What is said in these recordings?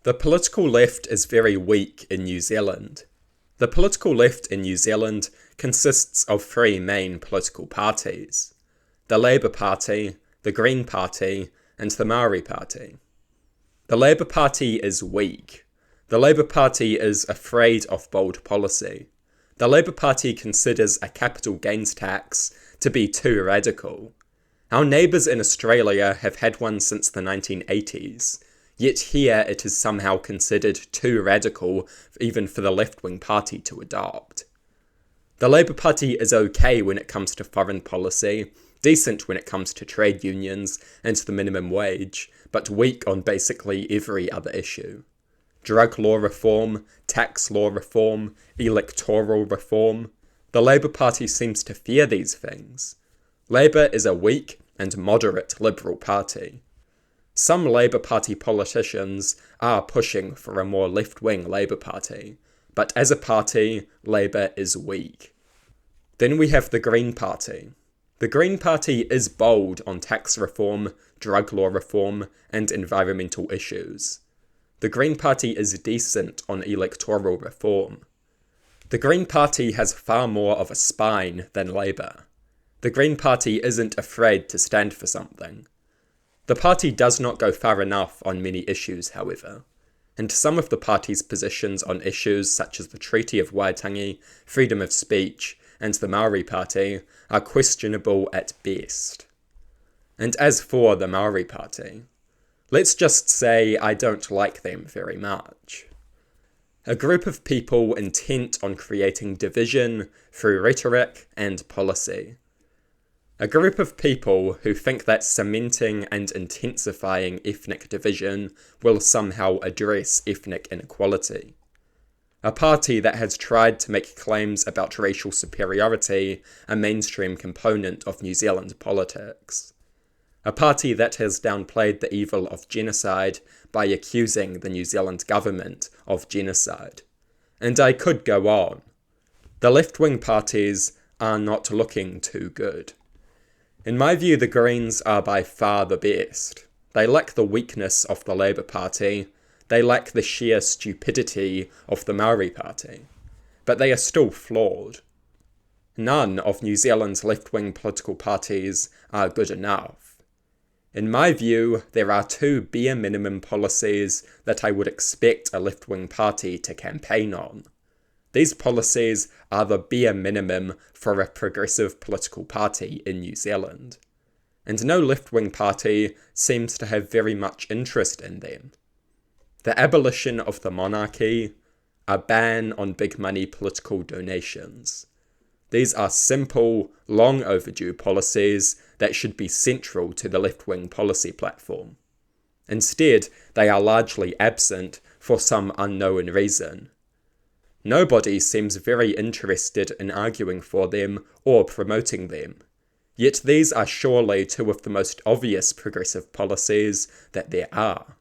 The political left is very weak in New Zealand. The political left in New Zealand consists of three main political parties: the Labour Party, the Green Party, and the Maori Party. The Labour Party is weak. The Labour Party is afraid of bold policy. The Labour Party considers a capital gains tax to be too radical. Our neighbours in Australia have had one since the 1980s, yet here it is somehow considered too radical even for the left-wing party to adopt. The Labour Party is okay when it comes to foreign policy, decent when it comes to trade unions and the minimum wage, but weak on basically every other issue. Drug law reform, tax law reform, electoral reform. The Labour Party seems to fear these things. Labour is a weak and moderate Liberal party. Some Labour Party politicians are pushing for a more left-wing Labour Party, but as a party, Labour is weak. Then we have the Green Party. The Green Party is bold on tax reform, drug law reform, and environmental issues. The Green Party is decent on electoral reform. The Green Party has far more of a spine than Labour. The Green Party isn't afraid to stand for something. The party does not go far enough on many issues, however, and some of the party's positions on issues such as the Treaty of Waitangi, freedom of speech, and the Maori Party are questionable at best. And as for the Maori Party, let's just say I don't like them very much. A group of people intent on creating division through rhetoric and policy. A group of people who think that cementing and intensifying ethnic division will somehow address ethnic inequality. A party that has tried to make claims about racial superiority a mainstream component of New Zealand politics. A party that has downplayed the evil of genocide by accusing the New Zealand government of genocide. And I could go on. The left-wing parties are not looking too good. In my view, the Greens are by far the best. They lack the weakness of the Labour Party. They lack the sheer stupidity of the Maori Party. But they are still flawed. None of New Zealand's left-wing political parties are good enough. In my view, there are two bare minimum policies that I would expect a left-wing party to campaign on. These policies are the bare minimum for a progressive political party in New Zealand. And no left-wing party seems to have very much interest in them. The abolition of the monarchy, a ban on big money political donations. These are simple, long overdue policies that should be central to the left-wing policy platform. Instead, they are largely absent for some unknown reason. Nobody seems very interested in arguing for them or promoting them. Yet these are surely two of the most obvious progressive policies that there are.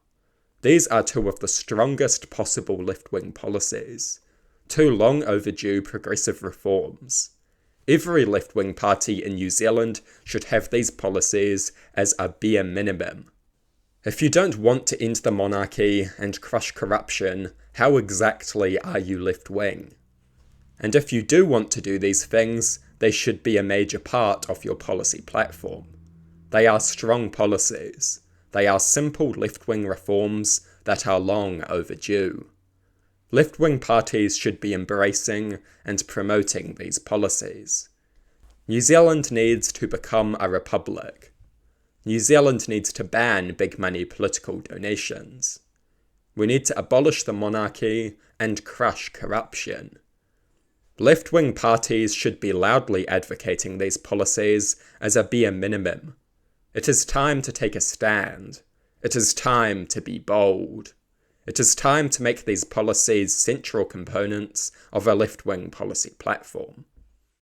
These are two of the strongest possible left-wing policies. Two long overdue progressive reforms. Every left-wing party in New Zealand should have these policies as a bare minimum. If you don't want to end the monarchy and crush corruption, how exactly are you left-wing? And if you do want to do these things, they should be a major part of your policy platform. They are strong policies. They are simple left-wing reforms that are long overdue. Left-wing parties should be embracing and promoting these policies. New Zealand needs to become a republic. New Zealand needs to ban big money political donations. We need to abolish the monarchy and crush corruption. Left-wing parties should be loudly advocating these policies as a bare minimum. It is time to take a stand. It is time to be bold. It is time to make these policies central components of a left-wing policy platform.